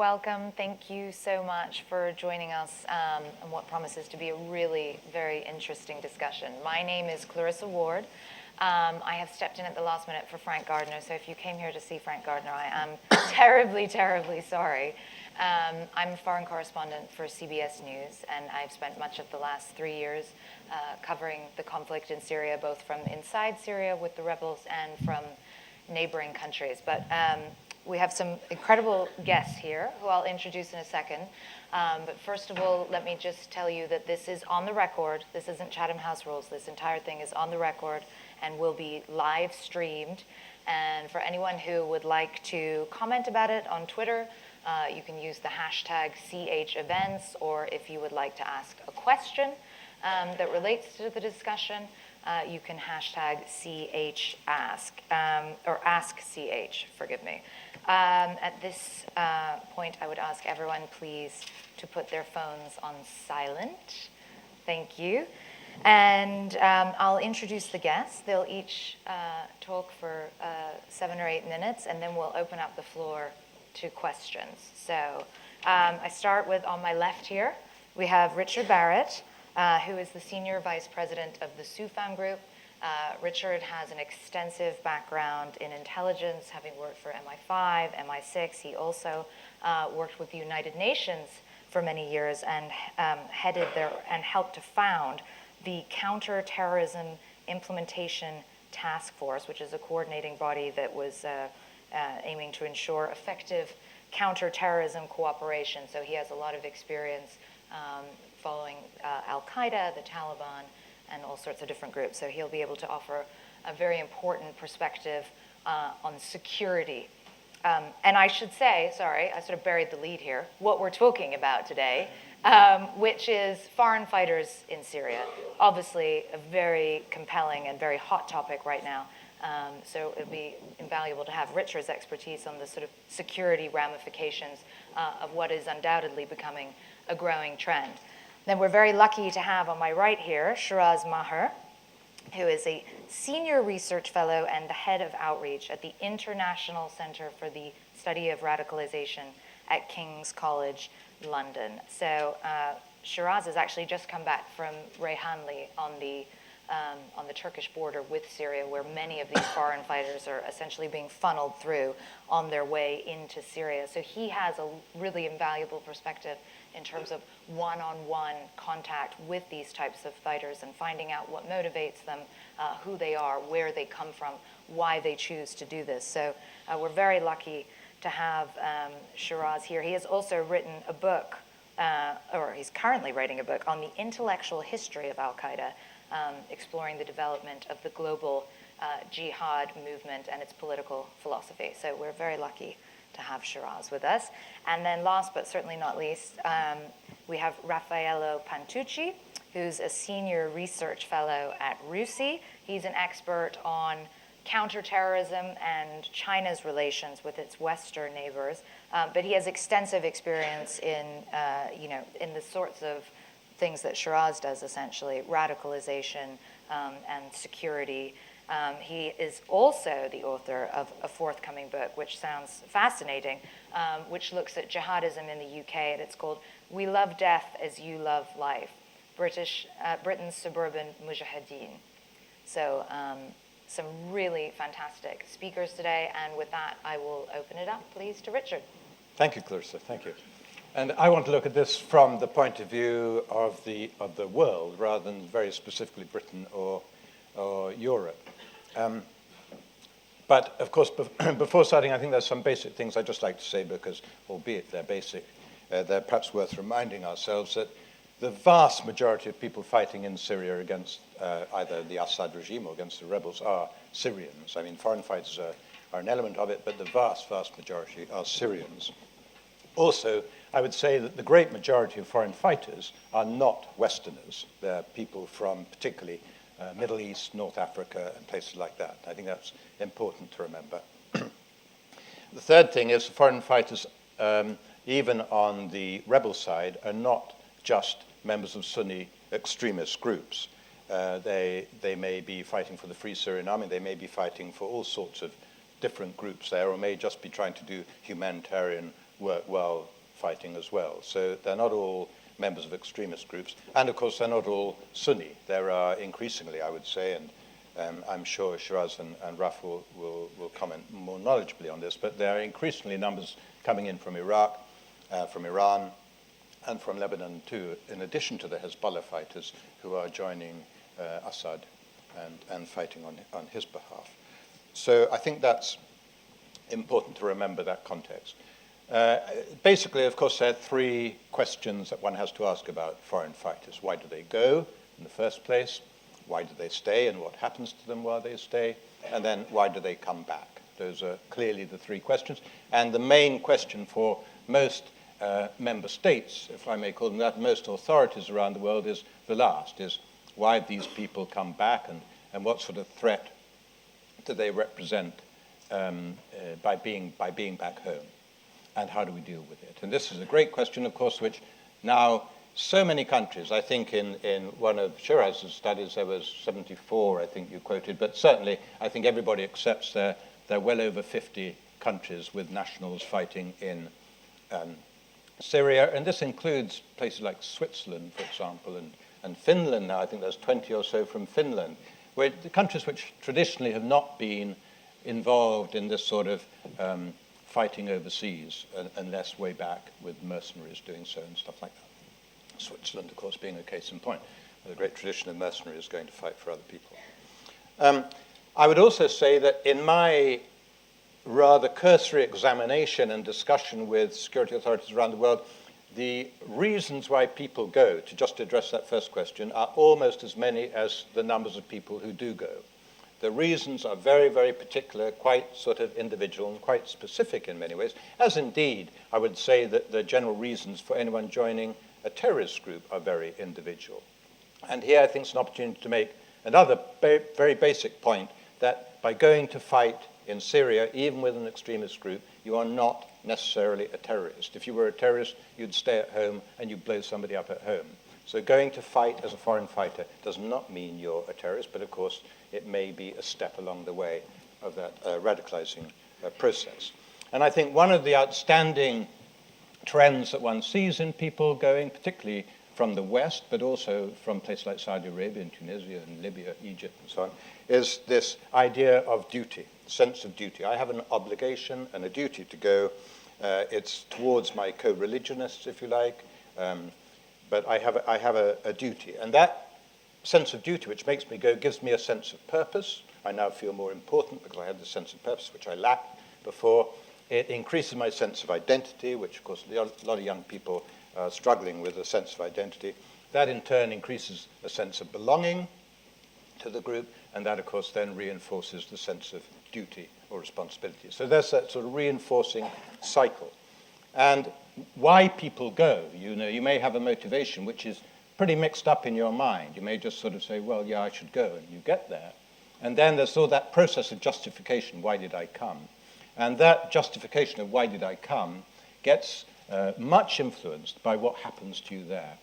welcome. Thank you so much for joining us on what promises to be a really very interesting discussion. My name is Clarissa Ward. I have stepped in at the last minute for Frank Gardner, so if you came here to see Frank Gardner, I am terribly, terribly sorry. I'm a foreign correspondent for CBS News, and I've spent much of the last 3 years covering the conflict in Syria, both from inside Syria with the rebels and from neighboring countries. But we have some incredible guests here who I'll introduce in a second. But first of all, let me just tell you that this is on the record. This isn't Chatham House rules. This entire thing is on the record and will be live streamed. And for anyone who would like to comment about it on Twitter, you can use the hashtag #CHEvents, or if you would like to ask a question that relates to the discussion, you can hashtag #CHAsk, or AskCH, forgive me. At this point, I would ask everyone, please, to put their phones on silent. Thank you. And I'll introduce the guests. They'll each talk for 7 or 8 minutes, and then we'll open up the floor to questions. So I start with, on my left here, we have Richard Barrett, who is the Senior Vice President of the SUFAM Group. Richard has an extensive background in intelligence, having worked for MI5, MI6. He also worked with the United Nations for many years and headed there and helped to found the Counterterrorism Implementation Task Force, which is a coordinating body that was aiming to ensure effective counterterrorism cooperation. So he has a lot of experience following Al-Qaeda, the Taliban, and all sorts of different groups. So he'll be able to offer a very important perspective on security. And I should say, sorry, I sort of buried the lead here, what we're talking about today, which is foreign fighters in Syria. Obviously, a very compelling and very hot topic right now. So it would be invaluable to have Richard's expertise on the sort of security ramifications of what is undoubtedly becoming a growing trend. Then we're very lucky to have on my right here, Shiraz Maher, who is a senior research fellow and the head of outreach at the International Center for the Study of Radicalization at King's College, London. So Shiraz has actually just come back from Reyhanli on the Turkish border with Syria, where many of these foreign fighters are essentially being funneled through on their way into Syria. So he has a really invaluable perspective in terms of one-on-one contact with these types of fighters and finding out what motivates them, who they are, where they come from, why they choose to do this. So we're very lucky to have Shiraz here. He has also written a book, or he's currently writing a book, on the intellectual history of Al-Qaeda, exploring the development of the global jihad movement and its political philosophy. So we're very lucky to have Shiraz with us. And then last but certainly not least, we have Raffaello Pantucci, who's a senior research fellow at RUSI. He's an expert on counterterrorism and China's relations with its Western neighbors, but he has extensive experience in the sorts of things that Shiraz does, essentially, radicalization and security. He is also the author of a forthcoming book, which sounds fascinating, which looks at jihadism in the UK, and it's called We Love Death as You Love Life, Britain's Suburban Mujahideen. So some really fantastic speakers today, and with that, I will open it up, please, to Richard. Thank you, Clarissa, thank you. And I want to look at this from the point of view of the world, rather than very specifically Britain or Europe. But of course, before starting, I think there's some basic things I'd just like to say, because albeit they're basic, they're perhaps worth reminding ourselves that the vast majority of people fighting in Syria against either the Assad regime or against the rebels are Syrians. I mean, foreign fighters are an element of it, but the vast, vast majority are Syrians. Also, I would say that the great majority of foreign fighters are not Westerners. They're people from particularly Middle East, North Africa, and places like that. I think that's important to remember. The third thing is foreign fighters, even on the rebel side, are not just members of Sunni extremist groups. They may be fighting for the Free Syrian Army. They may be fighting for all sorts of different groups there, or may just be trying to do humanitarian work while fighting as well. So they're not all members of extremist groups. And of course, they're not all Sunni. There are increasingly, I would say, and I'm sure Shiraz and Raf will comment more knowledgeably on this, but there are increasingly numbers coming in from Iraq, from Iran, and from Lebanon too, in addition to the Hezbollah fighters who are joining Assad and fighting on his behalf. So I think that's important to remember that context. Basically, of course, there are three questions that one has to ask about foreign fighters. Why do they go in the first place? Why do they stay and what happens to them while they stay? And then why do they come back? Those are clearly the three questions. And the main question for most member states, if I may call them that, most authorities around the world is the last, is why have these people come back and what sort of threat do they represent by being back home? And how do we deal with it? And this is a great question, of course, which now so many countries, I think in one of Shiraz's studies there was 74, I think you quoted, but certainly I think everybody accepts there are well over 50 countries with nationals fighting in Syria, and this includes places like Switzerland, for example, and Finland now. I think there's 20 or so from Finland, where the countries which traditionally have not been involved in this sort of fighting overseas, unless way back with mercenaries doing so and stuff like that. Switzerland, of course, being a case in point, with a great tradition of mercenaries going to fight for other people. I would also say that in my rather cursory examination and discussion with security authorities around the world, the reasons why people go, to just address that first question, are almost as many as the numbers of people who do go. The reasons are very, very particular, quite sort of individual and quite specific in many ways, as indeed I would say that the general reasons for anyone joining a terrorist group are very individual. And here I think it's an opportunity to make another very basic point, that by going to fight in Syria, even with an extremist group, you are not necessarily a terrorist. If you were a terrorist, you'd stay at home and you'd blow somebody up at home. So going to fight as a foreign fighter does not mean you're a terrorist, but of course it may be a step along the way of that radicalizing process. And I think one of the outstanding trends that one sees in people going, particularly from the West, but also from places like Saudi Arabia and Tunisia and Libya, Egypt and so on, is this idea of duty, sense of duty. I have an obligation and a duty to go. It's towards my co-religionists, if you like, but I have a duty. And that sense of duty, which makes me go, gives me a sense of purpose. I now feel more important because I have this sense of purpose, which I lacked before. It increases my sense of identity, which, of course, a lot of young people are struggling with a sense of identity. That, in turn, increases a sense of belonging to the group, and that, of course, then reinforces the sense of duty or responsibility. So there's that sort of reinforcing cycle. And why people go, you may have a motivation which is pretty mixed up in your mind. You may just sort of say, well, yeah, I should go, and you get there. And then there's all that process of justification, why did I come? And that justification of why did I come gets much influenced by what happens to you there.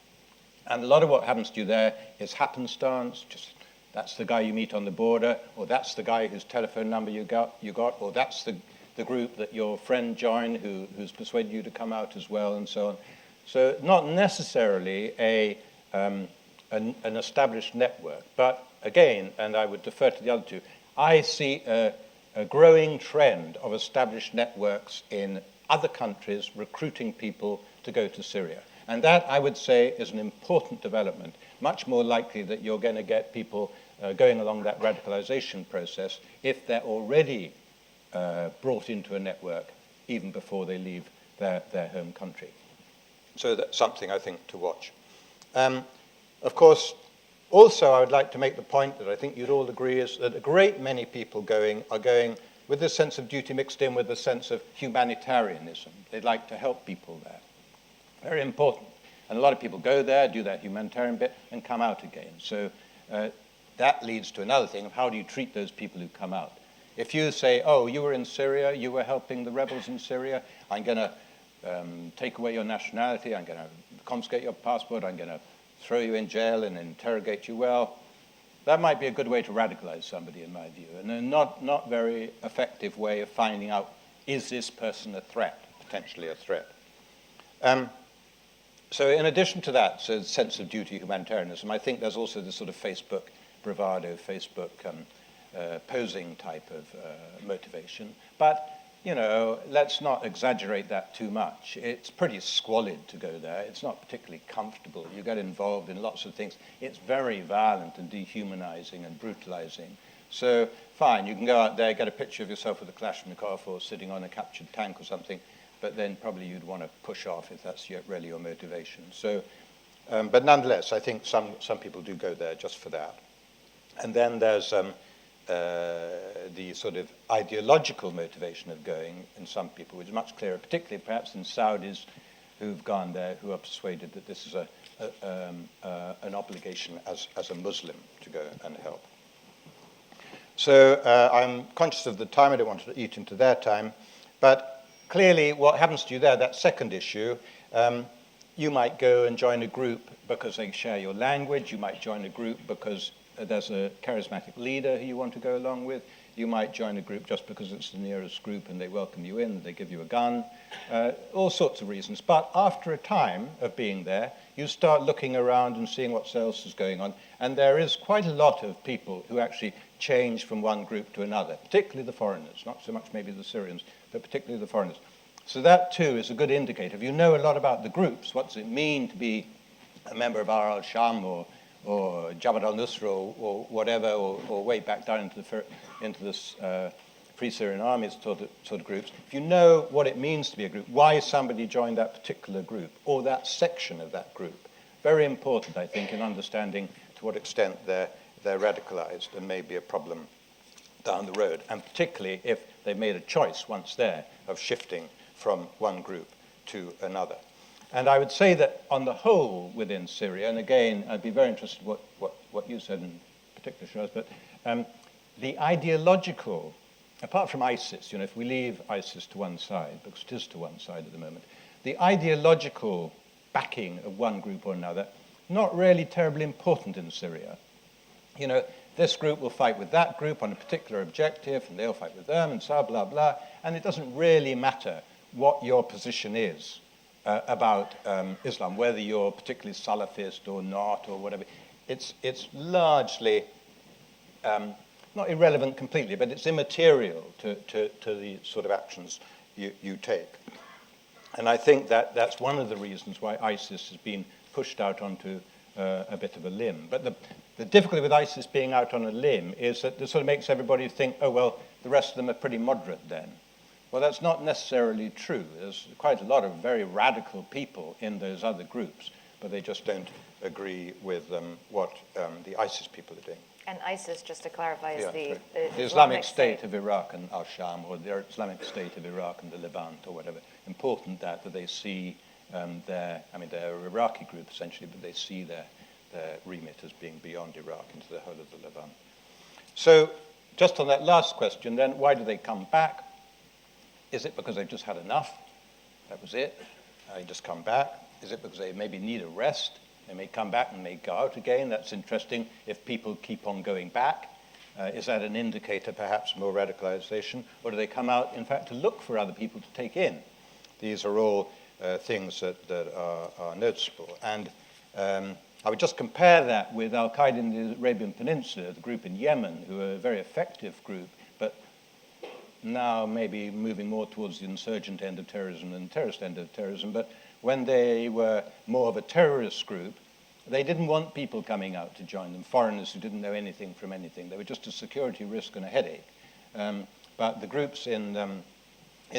And a lot of what happens to you there is happenstance, just that's the guy you meet on the border, or that's the guy whose telephone number you got, or that's the group that your friend joined who's persuaded you to come out as well, and so on. So not necessarily an established network, but again, and I would defer to the other two, I see a growing trend of established networks in other countries recruiting people to go to Syria. And that, I would say, is an important development, much more likely that you're going to get people going along that radicalization process if they're already brought into a network even before they leave their home country. So that's something, I think, to watch. Of course, also, I would like to make the point that I think you'd all agree is that a great many people are going with this sense of duty mixed in with a sense of humanitarianism. They'd like to help people there. Very important. And a lot of people go there, do that humanitarian bit, and come out again. So that leads to another thing of how do you treat those people who come out? If you say, oh, you were in Syria, you were helping the rebels in Syria, I'm going to take away your nationality, I'm going to confiscate your passport, I'm going to throw you in jail and interrogate you, well, that might be a good way to radicalize somebody, in my view, and a not very effective way of finding out, is this person a threat, potentially a threat? So in addition to that sense of duty, humanitarianism, I think there's also this sort of Facebook bravado, Facebook posing type of motivation. But, you know, let's not exaggerate that too much. It's pretty squalid to go there. It's not particularly comfortable. You get involved in lots of things. It's very violent and dehumanizing and brutalizing. So fine, you can go out there, get a picture of yourself with a Kalashnikov or sitting on a captured tank or something, but then probably you'd want to push off if that's really your motivation. So, but nonetheless, I think some people do go there just for that. And then there's the sort of ideological motivation of going in some people, which is much clearer, particularly perhaps in Saudis who've gone there, who are persuaded that this is an obligation as a Muslim to go and help. So I'm conscious of the time. I don't want to eat into their time. But clearly, what happens to you there, that second issue, you might go and join a group because they share your language. You might join a group because there's a charismatic leader who you want to go along with. You might join a group just because it's the nearest group and they welcome you in, they give you a gun, all sorts of reasons. But after a time of being there, you start looking around and seeing what else is going on. And there is quite a lot of people who actually change from one group to another, particularly the foreigners, not so much maybe the Syrians, but particularly the foreigners. So that too is a good indicator. If you know a lot about the groups, what does it mean to be a member of Ar al-Sham or Jabhat al-Nusra or whatever, or way back down into this Free Syrian Armies sort of groups. If you know what it means to be a group, why somebody joined that particular group or that section of that group, very important, I think, in understanding to what extent they're radicalized and may be a problem down the road, and particularly if they made a choice once there of shifting from one group to another. And I would say that on the whole within Syria, and again, I'd be very interested in what you said in particular, Shiraz, but the ideological, apart from ISIS, you know, if we leave ISIS to one side, because it is to one side at the moment, the ideological backing of one group or another, not really terribly important in Syria. You know, this group will fight with that group on a particular objective, and they'll fight with them, and so blah, blah, and it doesn't really matter what your position is about Islam, whether you're particularly Salafist or not or whatever. It's largely not irrelevant completely, but it's immaterial to the sort of actions you take. And I think that's one of the reasons why ISIS has been pushed out onto a bit of a limb. But the difficulty with ISIS being out on a limb is that it sort of makes everybody think, oh, well, the rest of them are pretty moderate then. Well, that's not necessarily true. There's quite a lot of very radical people in those other groups, but they just don't agree with what the ISIS people are doing. And ISIS, just to clarify, is the Islamic State of Iraq and al-Sham, or the Islamic State of Iraq and the Levant, or whatever. Important that they see they're an Iraqi group essentially, but they see their remit as being beyond Iraq into the whole of the Levant. So just on that last question then, why do they come back? Is it because they've just had enough? That was it. They just come back. Is it because they maybe need a rest? They may come back and may go out again. That's interesting. If people keep on going back, is that an indicator perhaps more radicalization? Or do they come out, in fact, to look for other people to take in? These are all things that are noticeable. And I would just compare that with Al-Qaeda in the Arabian Peninsula, the group in Yemen, who are a very effective group, but now maybe moving more towards the insurgent end of terrorism than the terrorist end of terrorism. But when they were more of a terrorist group, they didn't want people coming out to join them, foreigners who didn't know anything from anything. They were just a security risk and a headache. But the groups in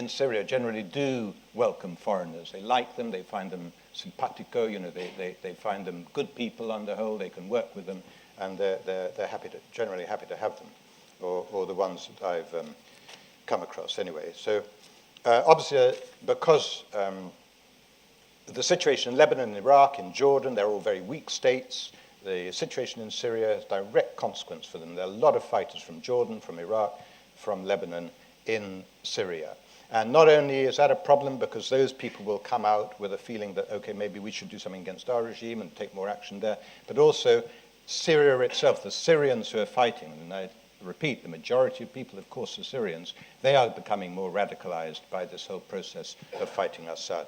Syria generally do welcome foreigners. They like them, they find them simpatico, you know, they find them good people on the whole, they can work with them, and they're generally happy to have them, or the ones that I've come across anyway. So obviously, because the situation in Lebanon, in Iraq, in Jordan, they're all very weak states. The situation in Syria has direct consequence for them. There are a lot of fighters from Jordan, from Iraq, from Lebanon in Syria. And not only is that a problem because those people will come out with a feeling that, okay, maybe we should do something against our regime and take more action there, but also Syria itself, the Syrians who are fighting, and I repeat, the majority of people, of course, are Syrians, they are becoming more radicalized by this whole process of fighting Assad.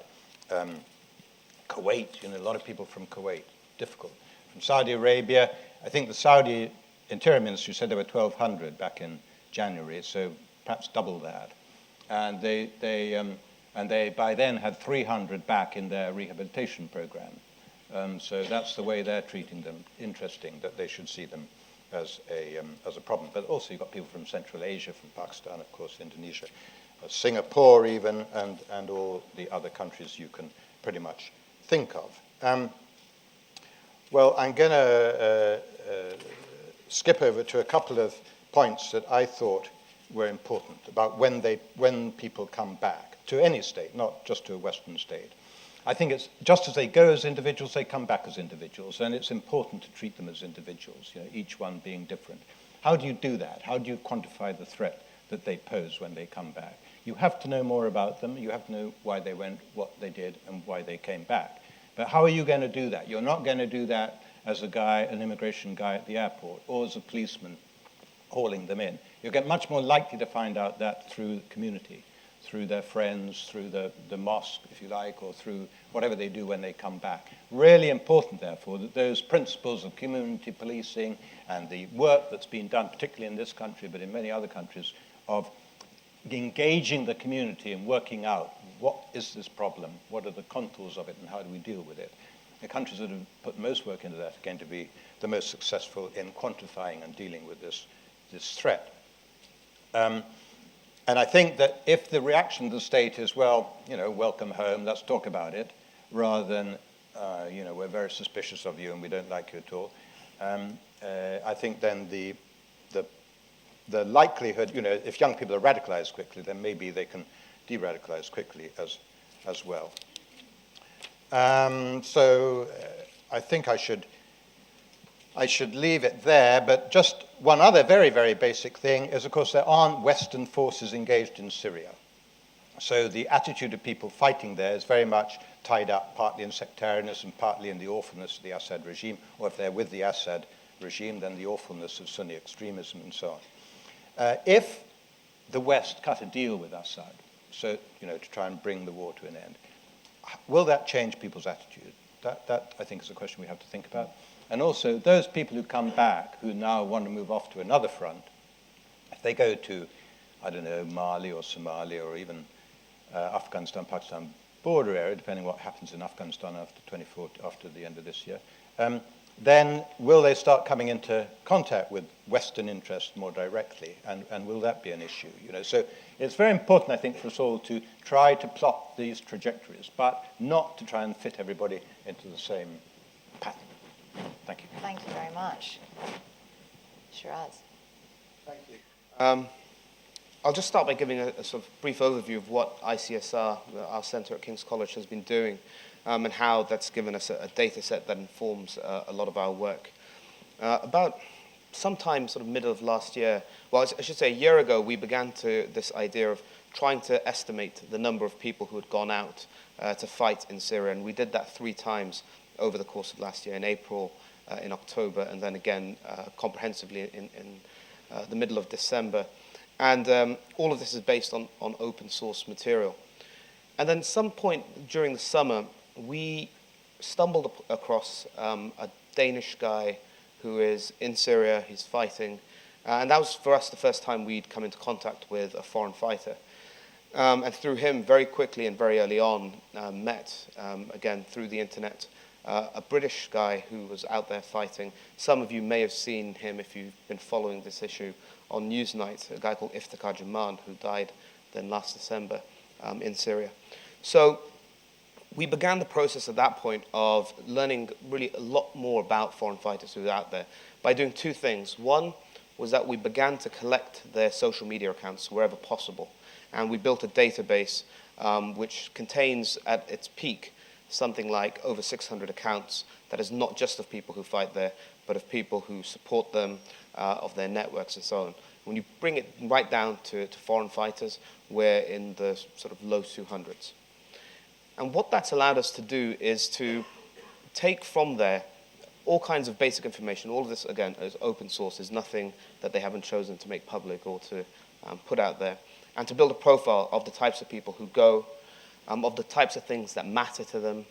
Kuwait, a lot of people from Kuwait, difficult. From Saudi Arabia, I think the Saudi Interior Ministry said there were 1,200 back in January, so perhaps double that. And they by then had 300 back in their rehabilitation program. So that's the way they're treating them. Interesting that they should see them as a problem. But also you've got people from Central Asia, from Pakistan, of course, Indonesia, Singapore even, and all the other countries you can pretty much think of. Well, I'm going to skip over to a couple of points that I thought were important about when people come back to any state, not just to a Western state. I think it's just as they go as individuals, they come back as individuals, and it's important to treat them as individuals, each one being different. How do you do that? How do you quantify the threat that they pose when they come back? You have to know more about them. You have to know why they went, what they did, and why they came back. But how are you going to do that? You're not going to do that as an immigration guy at the airport, or as a policeman hauling them in. You'll get much more likely to find out that through the community, through their friends, through the mosque, if you like, or through whatever they do when they come back. Really important, therefore, that those principles of community policing and the work that's been done, particularly in this country, but in many other countries, of engaging the community and working out what is this problem, what are the contours of it, and how do we deal with it. The countries that have put most work into that are going to be the most successful in quantifying and dealing with this threat. And I think that if the reaction of the state is, well, welcome home, let's talk about it, rather than, we're very suspicious of you and we don't like you at all, I think then the likelihood, if young people are radicalized quickly, then maybe they can de-radicalize quickly as well. So I think I should leave it there, but just one other very, very basic thing is, of course, there aren't Western forces engaged in Syria. So the attitude of people fighting there is very much tied up partly in sectarianism, partly in the awfulness of the Assad regime, or if they're with the Assad regime, then the awfulness of Sunni extremism and so on. If the West cut a deal with Assad, so, to try and bring the war to an end, will that change people's attitude? That I think, is a question we have to think about. And also, those people who come back, who now want to move off to another front, if they go to, I don't know, Mali or Somalia or even Afghanistan-Pakistan border area, depending what happens in Afghanistan after the end of this year, then will they start coming into contact with Western interests more directly? And will that be an issue? So it's very important, I think, for us all to try to plot these trajectories, but not to try and fit everybody into the same pattern. Thank you. Thank you very much. Shiraz. Thank you. I'll just start by giving a sort of brief overview of what ICSR, our Centre at King's College, has been doing, and how that's given us a data set that informs a lot of our work. About sometime sort of middle of last year, well, I should say a year ago, we began this idea of trying to estimate the number of people who had gone out to fight in Syria, and we did that 3 times over the course of last year, in April, in October, and then again comprehensively in the middle of December. And all of this is based on open source material. And then some point during the summer, we stumbled across a Danish guy who is in Syria, he's fighting, and that was for us the first time we'd come into contact with a foreign fighter. And through him, very quickly and very early on, met, again through the internet, a British guy who was out there fighting. Some of you may have seen him if you've been following this issue on Newsnight, a guy called Iftikhar Jaman, who died then last December in Syria. So we began the process at that point of learning really a lot more about foreign fighters who are out there by doing 2 things. One was that we began to collect their social media accounts wherever possible. And we built a database which contains, at its peak, something like over 600 accounts that is not just of people who fight there, but of people who support them, of their networks and so on. When you bring it right down to foreign fighters, we're in the sort of low 200s. And what that's allowed us to do is to take from there all kinds of basic information. All of this, again, is open source. There's nothing that they haven't chosen to make public or to put out there. And to build a profile of the types of people who go, of the types of things that matter to them,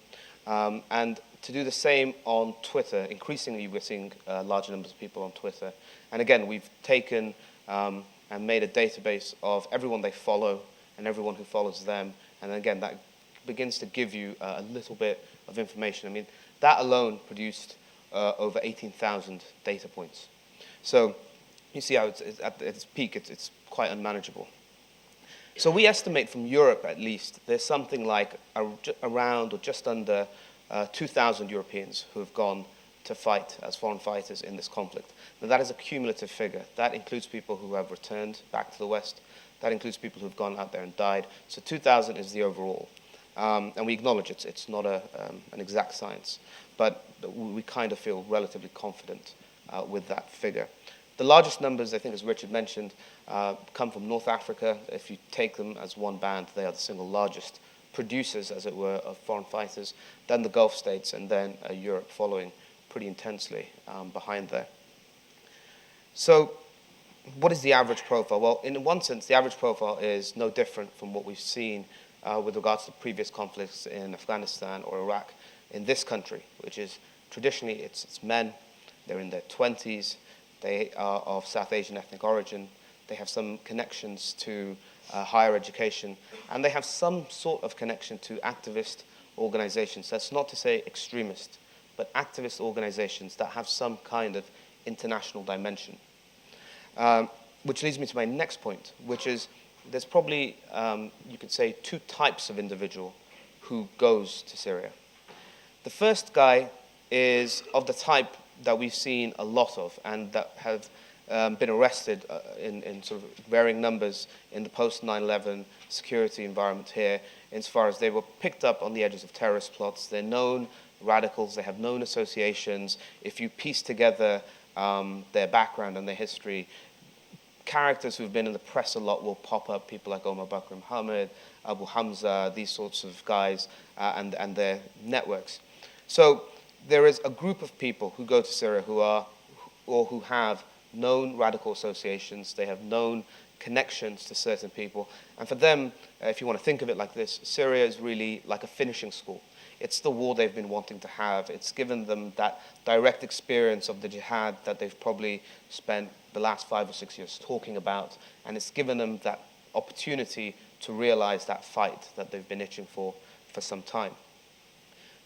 And to do the same on Twitter, increasingly we're seeing larger numbers of people on Twitter. And again, we've taken and made a database of everyone they follow and everyone who follows them. And again, that begins to give you a little bit of information. I mean, that alone produced over 18,000 data points. So you see how it's at its peak, it's quite unmanageable. So we estimate from Europe, at least, there's something like around or just under 2,000 Europeans who have gone to fight as foreign fighters in this conflict. Now, that is a cumulative figure. That includes people who have returned back to the West. That includes people who have gone out there and died. So 2,000 is the overall. And we acknowledge it's not an exact science, but we kind of feel relatively confident with that figure. The largest numbers, I think, as Richard mentioned, come from North Africa. If you take them as one band, they are the single largest producers, as it were, of foreign fighters, then the Gulf states, and then Europe following pretty intensely behind there. So what is the average profile? Well, in one sense, the average profile is no different from what we've seen with regards to previous conflicts in Afghanistan or Iraq in this country, which is traditionally it's men, they're in their 20s, they are of South Asian ethnic origin, they have some connections to higher education, and they have some sort of connection to activist organizations. That's not to say extremist, but activist organizations that have some kind of international dimension. Which leads me to my next point, which is there's probably, you could say, two types of individual who goes to Syria. The first guy is of the type that we've seen a lot of and that have been arrested in sort of varying numbers in the post-9/11 security environment here, insofar as they were picked up on the edges of terrorist plots. They're known radicals, they have known associations. If you piece together their background and their history, characters who've been in the press a lot will pop up, people like Omar Bakr Mohammed, Abu Hamza, these sorts of guys, and their networks. So there is a group of people who go to Syria who are, or who have known radical associations, they have known connections to certain people, and for them, if you want to think of it like this, Syria is really like a finishing school. It's the war they've been wanting to have. It's given them that direct experience of the jihad that they've probably spent the last 5 or 6 years talking about, and it's given them that opportunity to realize that fight that they've been itching for some time.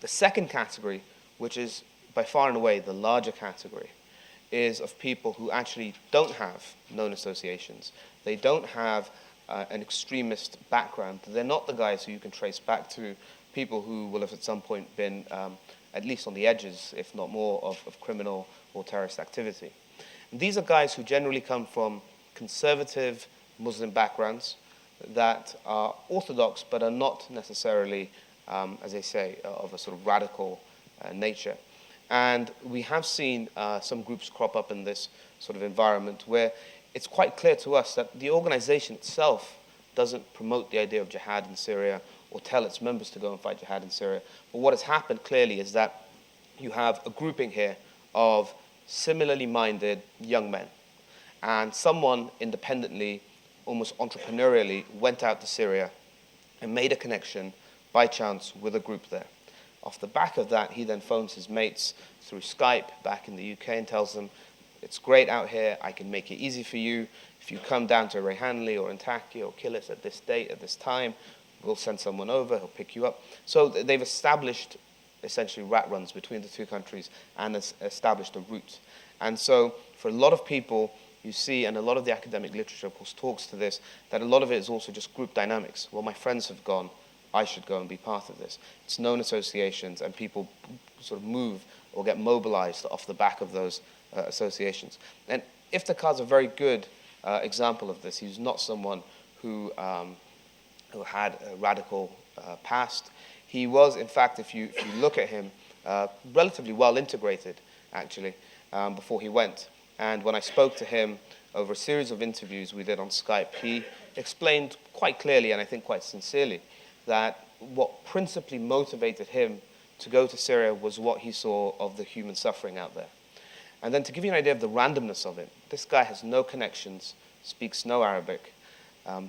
The second category, which is by far and away the larger category, is of people who actually don't have known associations. They don't have an extremist background. They're not the guys who you can trace back to people who will have at some point been at least on the edges, if not more, of criminal or terrorist activity. And these are guys who generally come from conservative Muslim backgrounds that are orthodox but are not necessarily, as I say, of a sort of radical nature. And we have seen some groups crop up in this sort of environment where it's quite clear to us that the organization itself doesn't promote the idea of jihad in Syria or tell its members to go and fight jihad in Syria. But what has happened clearly is that you have a grouping here of similarly minded young men. And someone independently, almost entrepreneurially, went out to Syria and made a connection by chance with a group there. Off the back of that, he then phones his mates through Skype back in the UK and tells them, it's great out here, I can make it easy for you. If you come down to Reyhanli or Antaki or Kilis at this date, at this time, we'll send someone over, he'll pick you up. So they've established essentially rat runs between the two countries and established a route. And so for a lot of people, you see, and a lot of the academic literature, of course, talks to this, that a lot of it is also just group dynamics. Well, my friends have gone, I should go and be part of this. It's known associations, and people sort of move or get mobilized off the back of those associations. And Iftikhar's a very good example of this. He's not someone who had a radical past. He was, in fact, if you look at him, relatively well integrated, actually, before he went. And when I spoke to him over a series of interviews we did on Skype, he explained quite clearly, and I think quite sincerely, that what principally motivated him to go to Syria was what he saw of the human suffering out there. And then to give you an idea of the randomness of it, this guy has no connections, speaks no Arabic,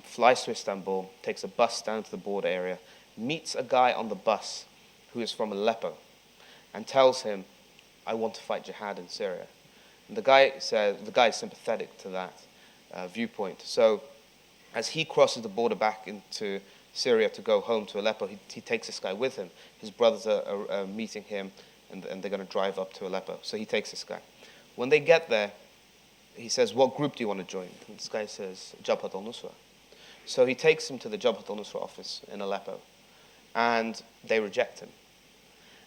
flies to Istanbul, takes a bus down to the border area, meets a guy on the bus who is from Aleppo, and tells him, I want to fight jihad in Syria. And the guy is sympathetic to that viewpoint. So as he crosses the border back into Syria to go home to Aleppo, he takes this guy with him. His brothers are meeting him, and they're going to drive up to Aleppo. So he takes this guy. When they get there, he says, what group do you want to join? And this guy says, Jabhat al-Nusra. So he takes him to the Jabhat al-Nusra office in Aleppo, and they reject him.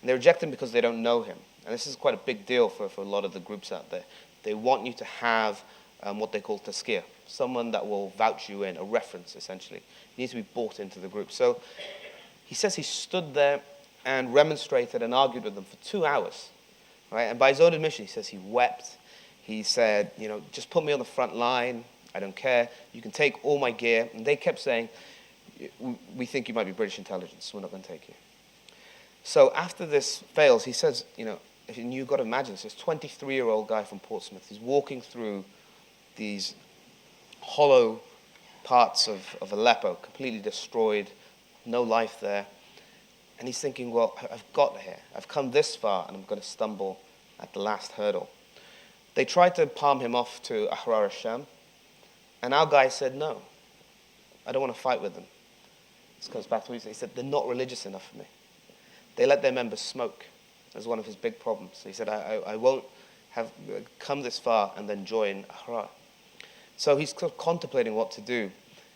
And they reject him because they don't know him. And this is quite a big deal for a lot of the groups out there. They want you to have what they call tazkiyah, someone that will vouch you in, a reference, essentially. You need to be brought into the group. So he says he stood there and remonstrated and argued with them for 2 hours. Right? And by his own admission, he says he wept. He said, just put me on the front line. I don't care. You can take all my gear. And they kept saying, we think you might be British intelligence. We're not going to take you. So after this fails, he says, and you've got to imagine this 23-year-old guy from Portsmouth. He's walking through these hollow parts of Aleppo, completely destroyed, no life there. And he's thinking, well, I've got here. I've come this far, and I'm going to stumble at the last hurdle. They tried to palm him off to Ahrar al-Sham, and our guy said, no, I don't want to fight with them. This comes back to what he said. He said, they're not religious enough for me. They let their members smoke. That's one of his big problems. He said, I won't have come this far and then join Ahrar. So he's contemplating what to do.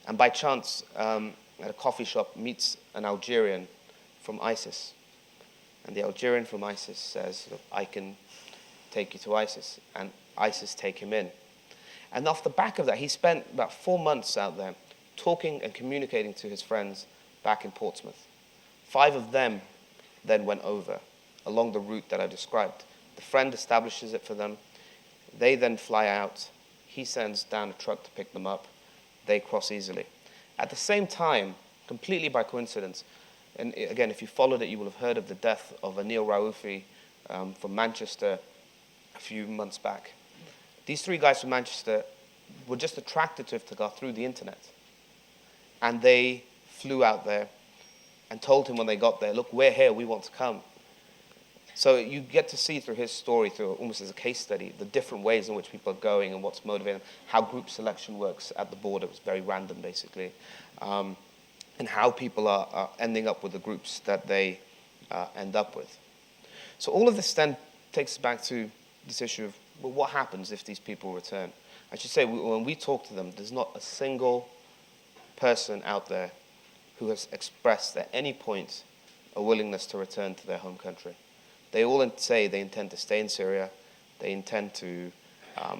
And by chance, at a coffee shop, meets an Algerian from ISIS. And the Algerian from ISIS says, look, I can take you to ISIS. And ISIS take him in. And off the back of that, he spent about 4 months out there talking and communicating to his friends back in Portsmouth. 5 of them then went over along the route that I described. The friend establishes it for them. They then fly out. He sends down a truck to pick them up. They cross easily. At the same time, completely by coincidence, and again, if you followed it, you will have heard of the death of Anil Raufi from Manchester a few months back. These 3 guys from Manchester were just attracted to Iftikhar through the internet. And they flew out there and told him when they got there, look, we're here, we want to come. So you get to see through his story, through almost as a case study, the different ways in which people are going and what's motivating them, how group selection works at the border. It was very random, basically, and how people are ending up with the groups that they end up with. So all of this then takes us back to this issue of, well, what happens if these people return? I should say, when we talk to them, there's not a single person out there who has expressed at any point a willingness to return to their home country. They all say they intend to stay in Syria, they intend to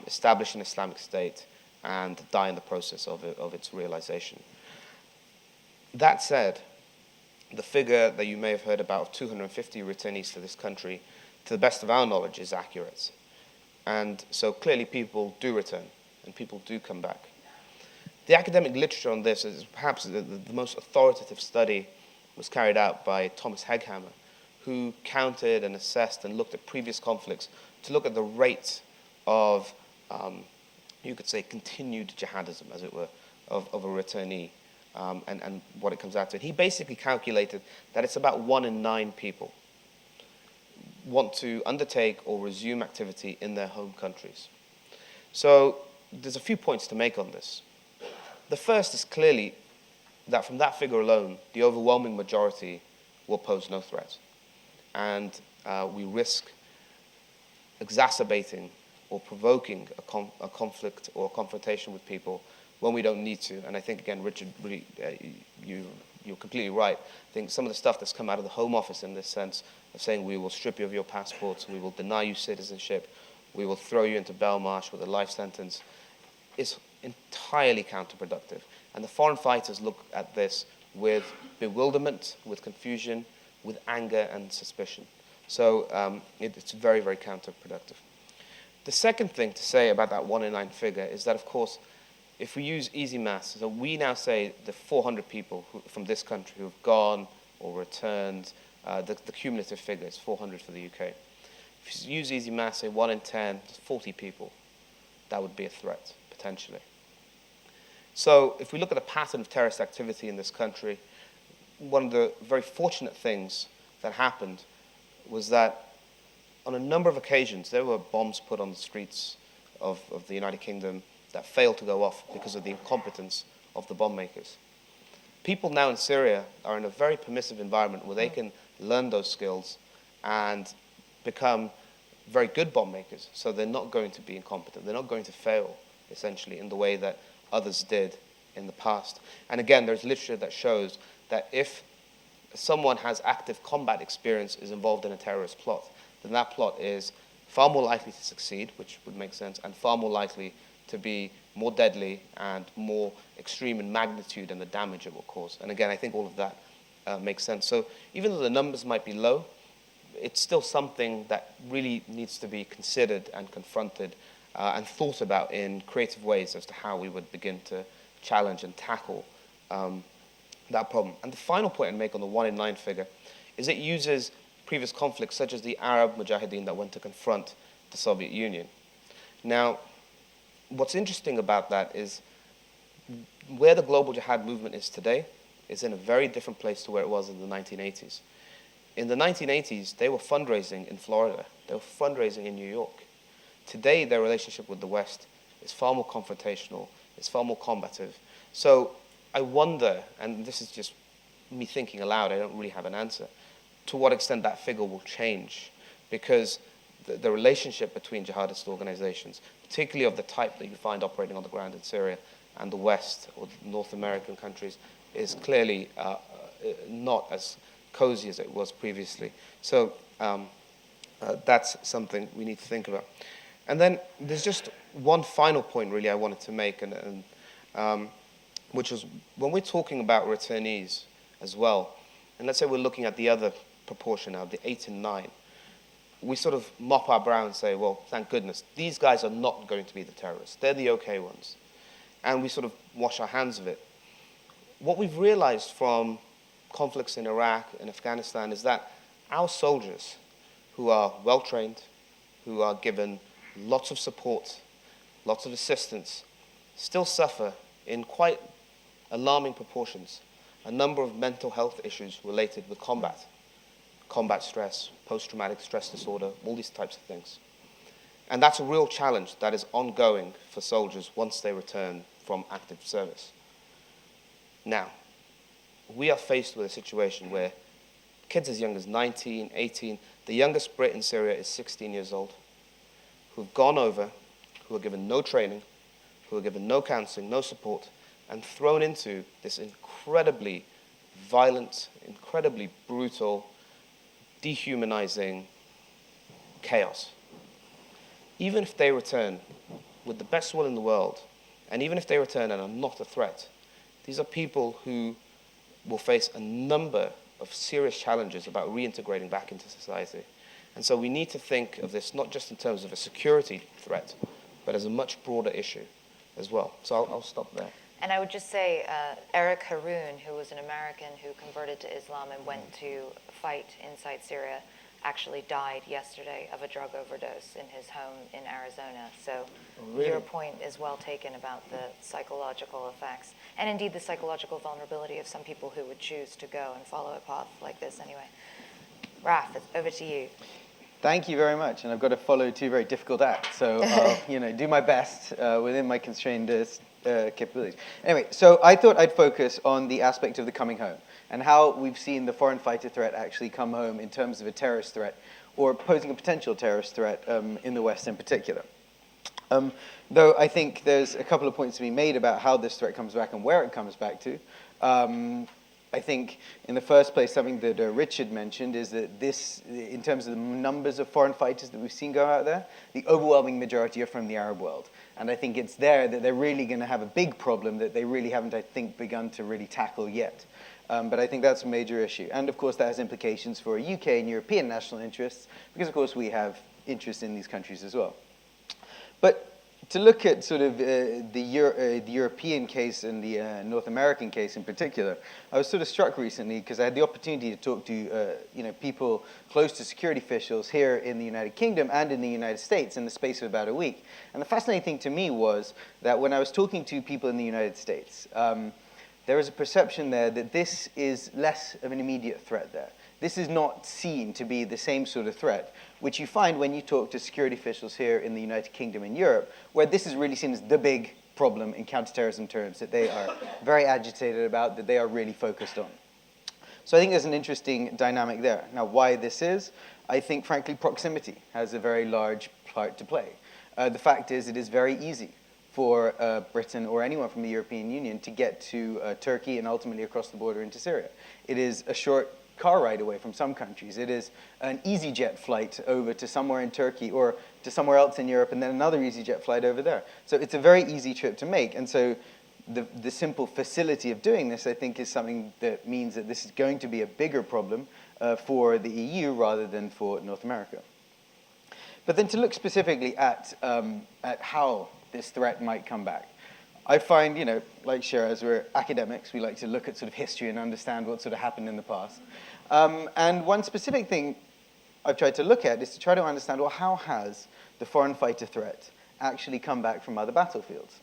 establish an Islamic State and die in the process of its realization. That said, the figure that you may have heard about of 250 returnees to this country, to the best of our knowledge, is accurate. And so clearly people do return and people do come back. The academic literature on this is perhaps the most authoritative study was carried out by Thomas Heghammer, who counted and assessed and looked at previous conflicts to look at the rate of, you could say, continued jihadism, as it were, of a returnee, and what it comes out to. And he basically calculated that it's about 1 in 9 people want to undertake or resume activity in their home countries. So there's a few points to make on this. The first is clearly that from that figure alone, the overwhelming majority will pose no threat. And we risk exacerbating or provoking a conflict or a confrontation with people when we don't need to. And I think, again, Richard, really, you're completely right. I think some of the stuff that's come out of the Home Office in this sense of saying we will strip you of your passports, we will deny you citizenship, we will throw you into Belmarsh with a life sentence, is entirely counterproductive. And the foreign fighters look at this with bewilderment, with confusion, with anger and suspicion. So it's very, very counterproductive. The second thing to say about that 1 in 9 figure is that, of course, if we use easy maths, so we now say the 400 people from this country who have gone or returned, the cumulative figure is 400 for the UK. If you use easy maths, say 1 in 10, 40 people, that would be a threat, potentially. So if we look at the pattern of terrorist activity in this country, one of the very fortunate things that happened was that on a number of occasions, there were bombs put on the streets of the United Kingdom that failed to go off because of the incompetence of the bomb makers. People now in Syria are in a very permissive environment where they can learn those skills and become very good bomb makers. So they're not going to be incompetent. They're not going to fail, essentially, in the way that others did in the past. And again, there's literature that shows that if someone has active combat experience, is involved in a terrorist plot, then that plot is far more likely to succeed, which would make sense, and far more likely to be more deadly and more extreme in magnitude and the damage it will cause. And again, I think all of that makes sense. So even though the numbers might be low, it's still something that really needs to be considered and confronted and thought about in creative ways as to how we would begin to challenge and tackle that problem. And the final point I'd make on the 1 in 9 figure is it uses previous conflicts such as the Arab Mujahideen that went to confront the Soviet Union. Now, what's interesting about that is where the global jihad movement is today is in a very different place to where it was in the 1980s. In the 1980s, they were fundraising in Florida. They were fundraising in New York. Today, their relationship with the West is far more confrontational, it's far more combative. So I wonder, and this is just me thinking aloud, I don't really have an answer, to what extent that figure will change, because the relationship between jihadist organizations, particularly of the type that you find operating on the ground in Syria and the West or the North American countries, is clearly not as cozy as it was previously. So that's something we need to think about. And then there's just one final point really I wanted to make, and which was when we're talking about returnees as well, and let's say we're looking at the other proportion now, the 8 and 9, we sort of mop our brow and say, well, thank goodness, these guys are not going to be the terrorists. They're the okay ones. And we sort of wash our hands of it. What we've realized from conflicts in Iraq and Afghanistan is that our soldiers, who are well-trained, who are given lots of support, lots of assistance, still suffer in quite alarming proportions a number of mental health issues related with combat stress, post-traumatic stress disorder, all these types of things. And that's a real challenge that is ongoing for soldiers once they return from active service. Now, we are faced with a situation where kids as young as 19, 18, the youngest Brit in Syria is 16 years old, who've gone over, who are given no training, who are given no counseling, no support, and thrown into this incredibly violent, incredibly brutal, dehumanizing chaos. Even if they return with the best will in the world, and even if they return and are not a threat, these are people who will face a number of serious challenges about reintegrating back into society. And so we need to think of this not just in terms of a security threat, but as a much broader issue as well. So I'll stop there. And I would just say Eric Haroun, who was an American who converted to Islam and went to fight inside Syria, actually died yesterday of a drug overdose in his home in Arizona. So your point is well taken about the psychological effects, and indeed the psychological vulnerability of some people who would choose to go and follow a path like this anyway. Raf, it's over to you. Thank you very much, and I've got to follow 2 very difficult acts, so I'll do my best within my constrained capabilities. Anyway, so I thought I'd focus on the aspect of the coming home and how we've seen the foreign fighter threat actually come home in terms of a terrorist threat or posing a potential terrorist threat in the West in particular. Though I think there's a couple of points to be made about how this threat comes back and where it comes back to. I think, in the first place, something that Richard mentioned is that this, in terms of the numbers of foreign fighters that we've seen go out there, the overwhelming majority are from the Arab world. And I think it's there that they're really going to have a big problem that they really haven't, I think, begun to really tackle yet. But I think that's a major issue. And, of course, that has implications for UK and European national interests, because, of course, we have interests in these countries as well. But to look at sort of the European case and the North American case in particular, I was sort of struck recently because I had the opportunity to talk to people close to security officials here in the United Kingdom and in the United States in the space of about a week. And the fascinating thing to me was that when I was talking to people in the United States, there was a perception there that this is less of an immediate threat there. this is not seen to be the same sort of threat, which you find when you talk to security officials here in the United Kingdom and Europe, where this is really seen as the big problem in counterterrorism terms that they are very agitated about, that they are really focused on. So I think there's an interesting dynamic there. Now, why this is, I think, frankly, proximity has a very large part to play. The fact is, it is very easy for Britain or anyone from the European Union to get to Turkey and ultimately across the border into Syria. It is a short car ride away from some countries. It is an EasyJet flight over to somewhere in Turkey or to somewhere else in Europe and then another EasyJet flight over there. So it's a very easy trip to make. And so the simple facility of doing this, I think, is something that means that this is going to be a bigger problem for the EU rather than for North America. But then to look specifically at how this threat might come back. I find, like Shiraz, we're academics. We like to look at sort of history and understand what sort of happened in the past. And one specific thing I've tried to look at is to try to understand, well, how has the foreign fighter threat actually come back from other battlefields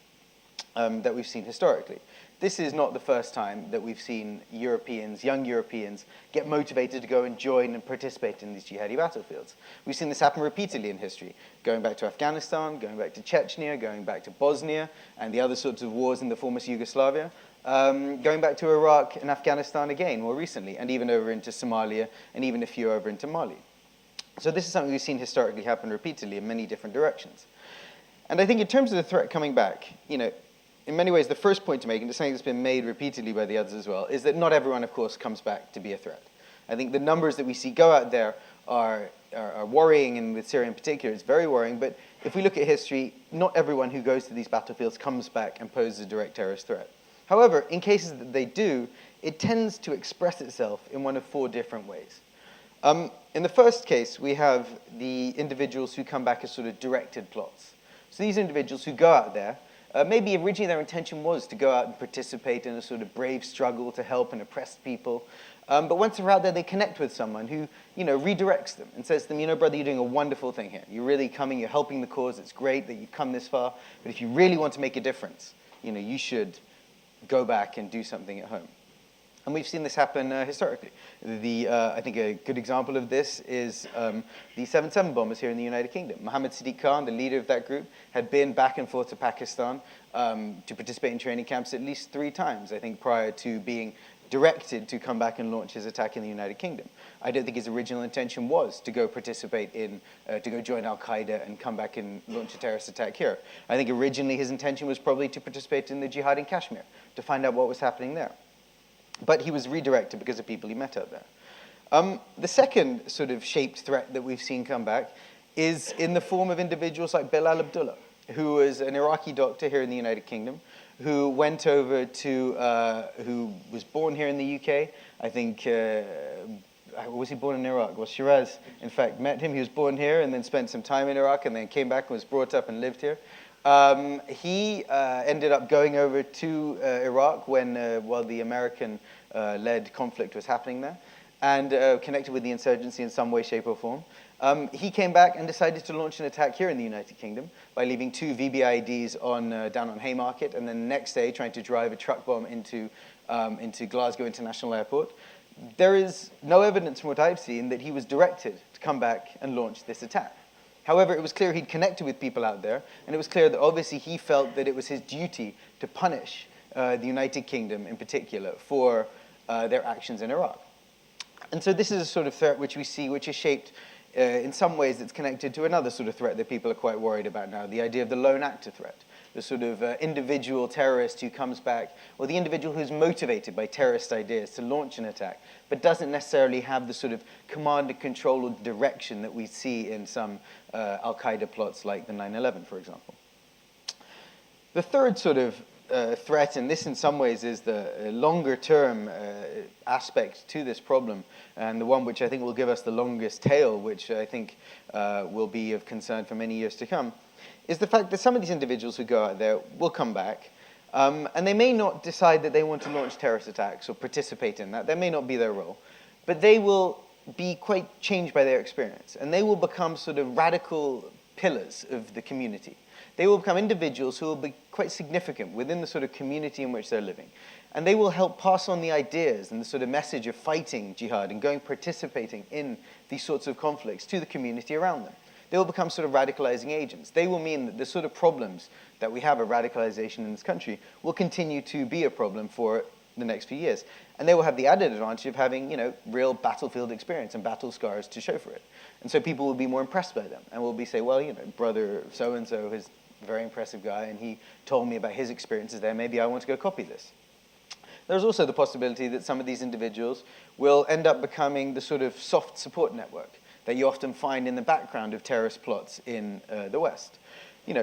that we've seen historically? This is not the first time that we've seen Europeans, young Europeans, get motivated to go and join and participate in these jihadi battlefields. We've seen this happen repeatedly in history, going back to Afghanistan, going back to Chechnya, going back to Bosnia, and the other sorts of wars in the former Yugoslavia, going back to Iraq and Afghanistan again more recently, and even over into Somalia, and even a few over into Mali. So this is something we've seen historically happen repeatedly in many different directions. And I think in terms of the threat coming back, in many ways, the first point to make, and it's something that's been made repeatedly by the others as well, is that not everyone, of course, comes back to be a threat. I think the numbers that we see go out there are worrying, and with Syria in particular, it's very worrying. But if we look at history, not everyone who goes to these battlefields comes back and poses a direct terrorist threat. However, in cases that they do, it tends to express itself in one of 4 different ways. In the first case, we have the individuals who come back as sort of directed plots. So these individuals who go out there, maybe originally their intention was to go out and participate in a sort of brave struggle to help an oppressed people. But once they're out there, they connect with someone who, redirects them and says to them, brother, you're doing a wonderful thing here. You're really coming, you're helping the cause. It's great that you've come this far. But if you really want to make a difference, you should go back and do something at home. And we've seen this happen historically. I think a good example of this is the 7/7 bombers here in the United Kingdom. Mohammed Sadiq Khan, the leader of that group, had been back and forth to Pakistan to participate in training camps at least 3 times, I think, prior to being directed to come back and launch his attack in the United Kingdom. I don't think his original intention was to go participate in, to go join Al-Qaeda and come back and launch a terrorist attack here. I think originally his intention was probably to participate in the jihad in Kashmir, to find out what was happening there. But he was redirected because of people he met out there. The second sort of shaped threat that we've seen come back is in the form of individuals like Bilal Abdullah, who was an Iraqi doctor here in the United Kingdom, who went over to, who was born here in the UK. I think, was he born in Iraq? Well, Shiraz, in fact, met him. He was born here and then spent some time in Iraq and then came back and was brought up and lived here. He ended up going over to Iraq while the American-led conflict was happening there, and connected with the insurgency in some way, shape, or form. He came back and decided to launch an attack here in the United Kingdom by leaving 2 VBIEDs down on Haymarket, and then the next day trying to drive a truck bomb into Glasgow International Airport. There is no evidence from what I've seen that he was directed to come back and launch this attack. However, it was clear he'd connected with people out there, and it was clear that obviously he felt that it was his duty to punish the United Kingdom in particular for their actions in Iraq. And so this is a sort of threat which we see, which is shaped in some ways it's connected to another sort of threat that people are quite worried about now, the idea of the lone actor threat. The sort of individual terrorist who comes back, or the individual who's motivated by terrorist ideas to launch an attack, but doesn't necessarily have the sort of command and control or direction that we see in some Al-Qaeda plots like the 9/11, for example. The third sort of threat, and this in some ways is the longer-term aspect to this problem, and the one which I think will give us the longest tail, which I think will be of concern for many years to come, is the fact that some of these individuals who go out there will come back, and they may not decide that they want to launch terrorist attacks or participate in that. That may not be their role. But they will be quite changed by their experience, and they will become sort of radical pillars of the community. They will become individuals who will be quite significant within the sort of community in which they're living. And they will help pass on the ideas and the sort of message of fighting jihad and participating in these sorts of conflicts to the community around them. They will become sort of radicalizing agents. They will mean that the sort of problems that we have of radicalization in this country will continue to be a problem for the next few years. And they will have the added advantage of having, real battlefield experience and battle scars to show for it. And so people will be more impressed by them and will be say, well, brother so-and-so is a very impressive guy and he told me about his experiences there. Maybe I want to go copy this. There's also the possibility that some of these individuals will end up becoming the sort of soft support network that you often find in the background of terrorist plots in the West.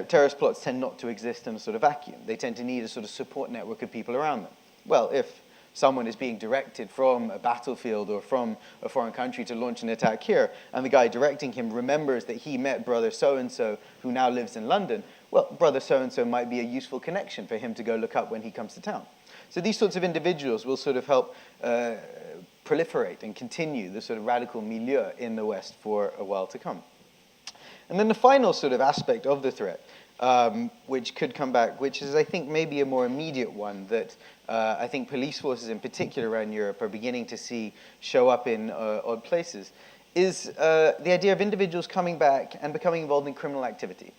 Terrorist plots tend not to exist in a sort of vacuum. They tend to need a sort of support network of people around them. Well, if someone is being directed from a battlefield or from a foreign country to launch an attack here, and the guy directing him remembers that he met brother so-and-so who now lives in London, well, brother so-and-so might be a useful connection for him to go look up when he comes to town. So these sorts of individuals will sort of help proliferate and continue the sort of radical milieu in the West for a while to come. And then the final sort of aspect of the threat, which could come back, which is, I think, maybe a more immediate one that I think police forces in particular around Europe are beginning to see show up in odd places, is the idea of individuals coming back and becoming involved in criminal activity.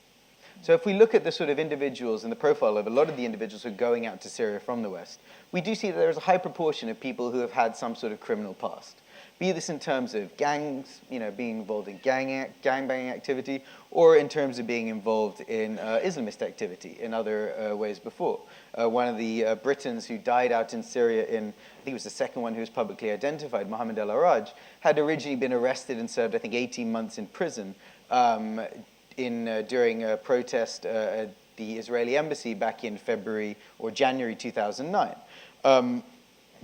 So if we look at the sort of individuals and the profile of a lot of the individuals who are going out to Syria from the West, we do see that there's a high proportion of people who have had some sort of criminal past. Be this in terms of gangs, being involved in gangbanging activity, or in terms of being involved in Islamist activity in other ways before. One of the Britons who died out in Syria I think it was the second one who was publicly identified, Mohammed El-Araj, had originally been arrested and served, I think, 18 months in prison during a protest at the Israeli embassy back in February or January 2009.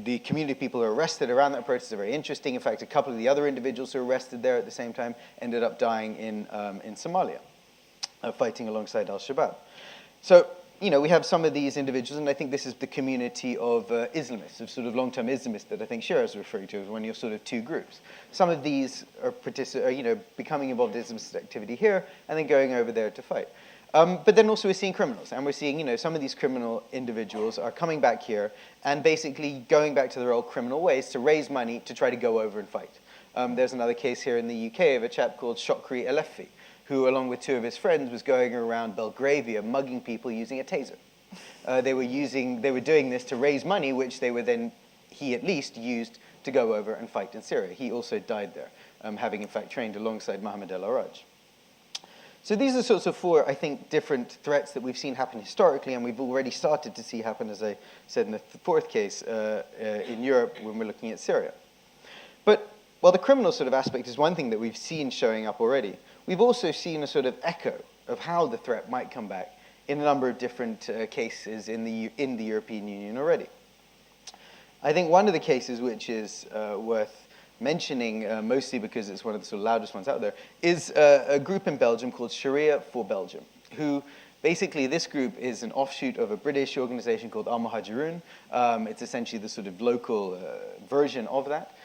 The community of people who were arrested around that protest are very interesting. In fact, a couple of the other individuals who were arrested there at the same time ended up dying in Somalia, fighting alongside al-Shabaab. So, we have some of these individuals, and I think this is the community of Islamists, of sort of long-term Islamists that I think Shira is referring to as one of your sort of two groups. Some of these are becoming involved in Islamist activity here and then going over there to fight. But then also we're seeing criminals, and we're seeing, some of these criminal individuals are coming back here and basically going back to their old criminal ways to raise money to try to go over and fight. There's another case here in the UK of a chap called Shokri Elefi, who, along with two of his friends, was going around Belgravia mugging people using a taser. They were doing this to raise money, which he at least used to go over and fight in Syria. He also died there, having in fact trained alongside Mohammed El-Araj. So these are sorts of four, I think, different threats that we've seen happen historically, and we've already started to see happen, as I said in the fourth case, in Europe when we're looking at Syria. But while the criminal sort of aspect is one thing that we've seen showing up already, we've also seen a sort of echo of how the threat might come back in a number of different cases in the European Union already. I think one of the cases which is worth mentioning, mostly because it's one of the sort of loudest ones out there, is a group in Belgium called Sharia for Belgium, who basically, this group is an offshoot of a British organization called Al-Muhajirun. It's essentially the sort of local version of that.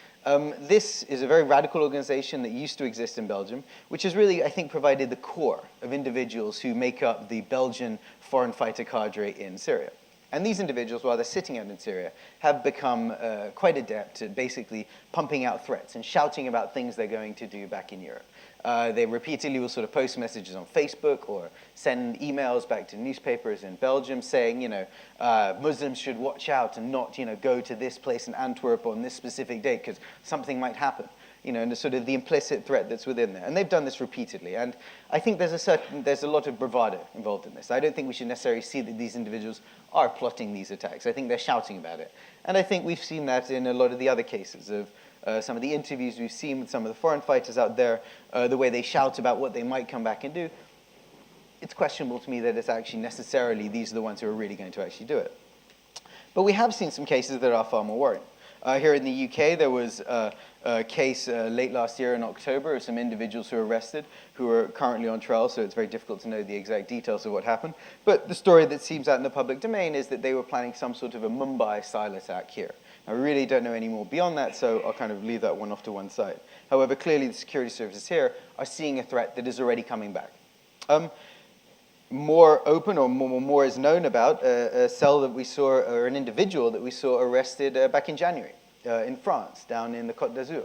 This is a very radical organization that used to exist in Belgium, which has really, I think, provided the core of individuals who make up the Belgian foreign fighter cadre in Syria. And these individuals, while they're sitting out in Syria, have become quite adept at basically pumping out threats and shouting about things they're going to do back in Europe. They repeatedly will sort of post messages on Facebook or send emails back to newspapers in Belgium saying, Muslims should watch out and not, go to this place in Antwerp on this specific date because something might happen. And the sort of the implicit threat that's within there. And they've done this repeatedly. And I think there's a lot of bravado involved in this. I don't think we should necessarily see that these individuals are plotting these attacks. I think they're shouting about it. And I think we've seen that in a lot of the other cases of some of the interviews we've seen with some of the foreign fighters out there, the way they shout about what they might come back and do. It's questionable to me that it's actually necessarily these are the ones who are really going to actually do it. But we have seen some cases that are far more worrying. Here in the UK, there was a case late last year in October of some individuals who were arrested, who are currently on trial, so it's very difficult to know the exact details of what happened. But the story that seems out in the public domain is that they were planning some sort of a Mumbai-style attack here. I really don't know any more beyond that, so I'll kind of leave that one off to one side. However, clearly the security services here are seeing a threat that is already coming back. more open or more is known about a cell that we saw, or an individual that we saw arrested back in January in France, down in the Côte d'Azur.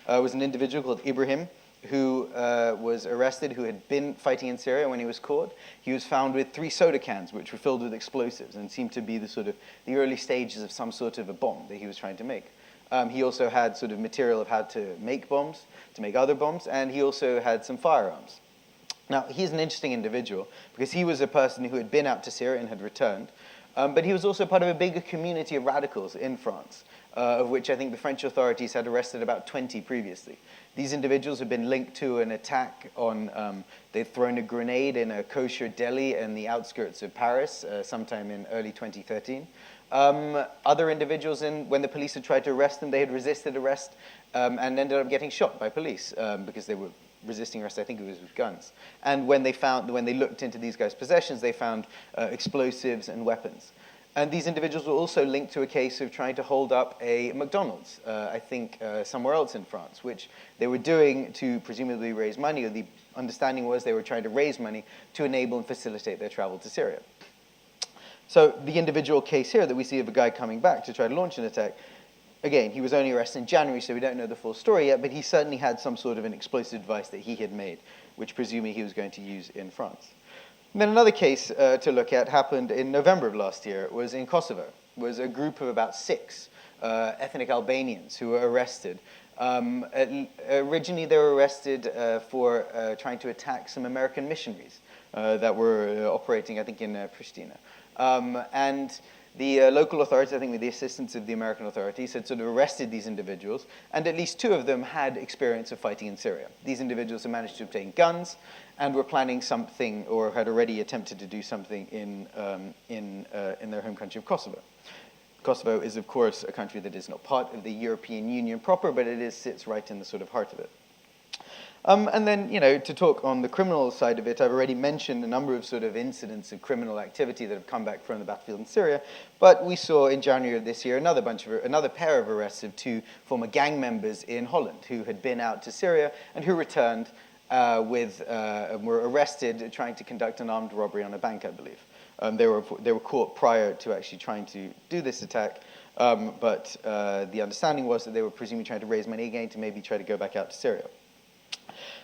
It was an individual called Ibrahim who was arrested, who had been fighting in Syria. When he was caught, he was found with 3 soda cans which were filled with explosives and seemed to be the early stages of some sort of a bomb that he was trying to make. He also had sort of material of how to make bombs, to make other bombs, and he also had some firearms. Now, he's an interesting individual because he was a person who had been out to Syria and had returned, but he was also part of a bigger community of radicals in France, of which I think the French authorities had arrested about 20 previously. These individuals had been linked to an attack on, they'd thrown a grenade in a kosher deli in the outskirts of Paris sometime in early 2013. Other individuals, when the police had tried to arrest them, they had resisted arrest and ended up getting shot by police because they were resisting arrest. I think it was with guns. And when they looked into these guys' possessions, they found explosives and weapons. And these individuals were also linked to a case of trying to hold up a McDonald's, I think somewhere else in France, which they were doing to presumably raise money, or the understanding was they were trying to raise money to enable and facilitate their travel to Syria. So the individual case here that we see of a guy coming back to try to launch an attack, again, he was only arrested in January, so we don't know the full story yet, but he certainly had some sort of an explosive device that he had made, which presumably he was going to use in France. And then another case to look at happened in November of last year. It was in Kosovo. It was a group of about 6 ethnic Albanians who were arrested. Originally, they were arrested for trying to attack some American missionaries that were operating, I think, in Pristina. And the local authorities, I think with the assistance of the American authorities, had sort of arrested these individuals, and at least 2 of them had experience of fighting in Syria. These individuals had managed to obtain guns and were planning something, or had already attempted to do something in their home country of Kosovo. Kosovo is, of course, a country that is not part of the European Union proper, but it sits right in the sort of heart of it. And then, to talk on the criminal side of it, I've already mentioned a number of sort of incidents of criminal activity that have come back from the battlefield in Syria. But we saw in January of this year another pair of arrests of 2 former gang members in Holland who had been out to Syria and who returned were arrested trying to conduct an armed robbery on a bank, I believe. They were caught prior to actually trying to do this attack. But the understanding was that they were presumably trying to raise money again to maybe try to go back out to Syria.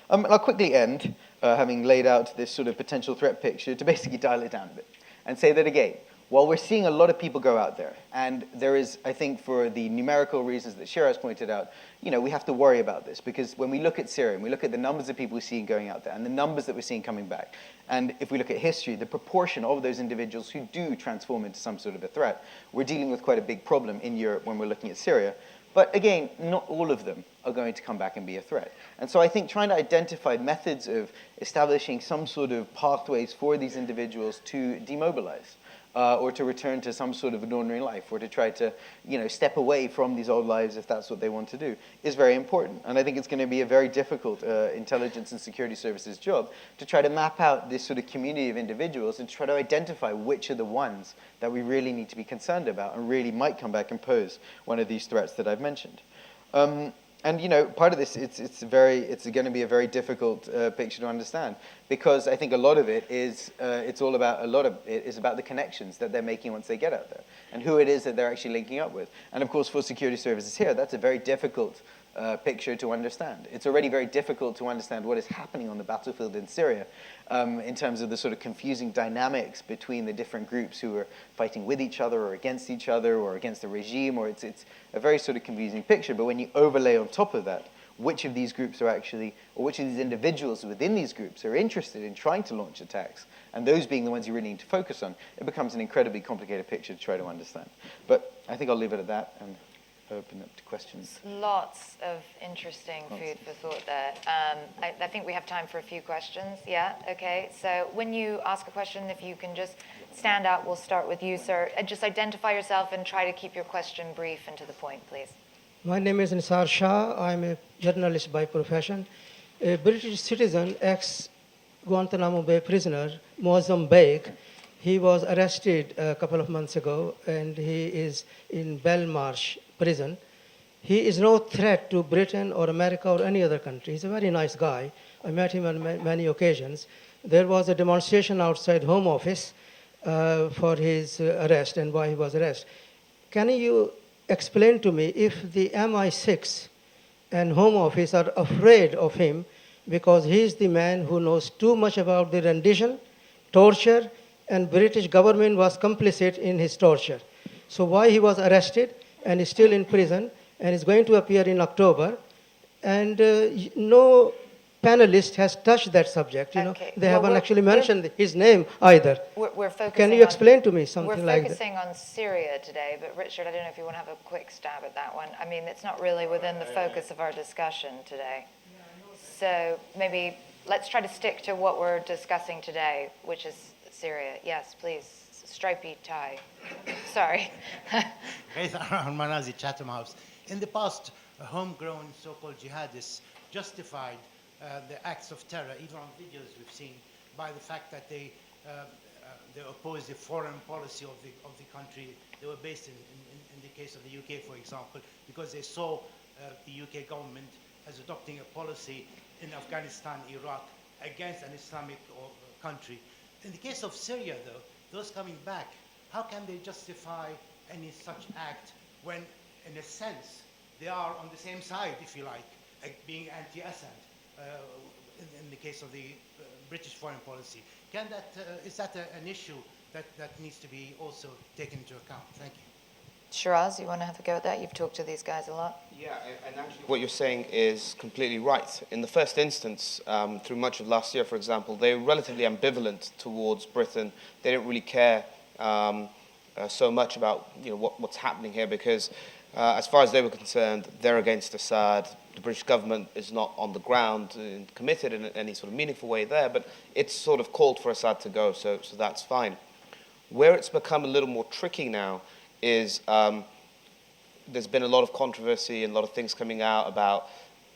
And I'll quickly end, having laid out this sort of potential threat picture, to basically dial it down a bit and say that, again, while we're seeing a lot of people go out there, and there is, I think, for the numerical reasons that Shiraz pointed out, we have to worry about this, because when we look at Syria, and we look at the numbers of people we're seeing going out there, and the numbers that we're seeing coming back, and if we look at history, the proportion of those individuals who do transform into some sort of a threat, we're dealing with quite a big problem in Europe when we're looking at Syria. But again, not all of them are going to come back and be a threat. And so I think trying to identify methods of establishing some sort of pathways for these individuals to demobilize, or to return to some sort of an ordinary life, or to try to, step away from these old lives if that's what they want to do, is very important. And I think it's going to be a very difficult intelligence and security services job to try to map out this sort of community of individuals and try to identify which are the ones that we really need to be concerned about and really might come back and pose one of these threats that I've mentioned. And part of this, it's going to be a very difficult picture to understand, because I think a lot of it is about the connections that they're making once they get out there, and who it is that they're actually linking up with. And of course, for security services here, that's a very difficult picture to understand. It's already very difficult to understand what is happening on the battlefield in Syria, in terms of the sort of confusing dynamics between the different groups who are fighting with each other or against the regime, or it's a very sort of confusing picture. But when you overlay on top of that which of these groups are actually, or which of these individuals within these groups are interested in trying to launch attacks, and those being the ones you really need to focus on, it becomes an incredibly complicated picture to try to understand. But I think I'll leave it at that and open up to questions. Lots of interesting food for thought there. I think we have time for a few questions. Yeah, okay. So when you ask a question, if you can just stand up, we'll start with you, sir. Just identify yourself and try to keep your question brief and to the point, please. My name is Nisar Shah. I'm a journalist by profession. A British citizen, ex-Guantanamo Bay prisoner, Moazzam Baig, he was arrested a couple of months ago, and he is in Belmarsh prison. He is no threat to Britain or America or any other country. He's a very nice guy. I met him on many occasions. there was a demonstration outside Home Office for his arrest and why he was arrested. Can you explain to me if the MI6 and Home Office are afraid of him because he's the man who knows too much about the rendition, torture, and British government was complicit in his torture. So why he was arrested and is still in prison and is going to appear in October, and no panelist has touched that subject. You know, Okay. they Well, haven't we're- actually mentioned his name either. We're focusing Can you on- explain to me something like We're that? focusing on Syria today, but Richard, I don't know if you want to have a quick stab at that one. I mean, it's not really within the focus of our discussion today. So maybe let's try to stick to what we're discussing today, which is Syria. Yes, please, stripy tie. Sorry. Manazi, Chatham House. In the past, homegrown so-called jihadists justified the acts of terror, even on videos we've seen, by the fact that they oppose the foreign policy of the country. They were based in the case of the UK, for example, because they saw the UK government as adopting a policy in Afghanistan, Iraq, against an Islamic country. In the case of Syria, though, those coming back, how can they justify any such act when, in a sense, they are on the same side, if you like, being anti-Assad, in the case of the British foreign policy? Is that an issue that needs to be also taken into account? Thank you. Shiraz, you want to have a go at that? You've talked to these guys a lot. Yeah, and actually what you're saying is completely right. In the first instance, through much of last year, for example, they were relatively ambivalent towards Britain. They didn't really care so much about what's happening here because as far as they were concerned, they're against Assad. The British government is not on the ground and committed in any sort of meaningful way there, but it's sort of called for Assad to go, so that's fine. Where it's become a little more tricky now is there's been a lot of controversy and a lot of things coming out about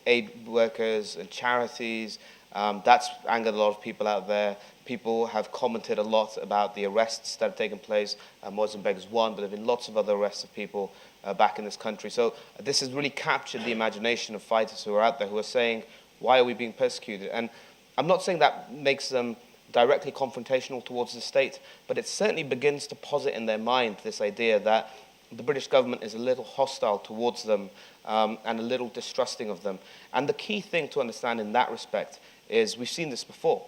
aid workers and charities. That's angered a lot of people out there. People have commented a lot about the arrests that have taken place. Mozambique is one, but there have been lots of other arrests of people back in this country. So this has really captured the imagination of fighters who are out there who are saying, why are we being persecuted? And I'm not saying that makes them directly confrontational towards the state, but it certainly begins to posit in their mind this idea that the British government is a little hostile towards them and a little distrusting of them. And the key thing to understand in that respect is we've seen this before.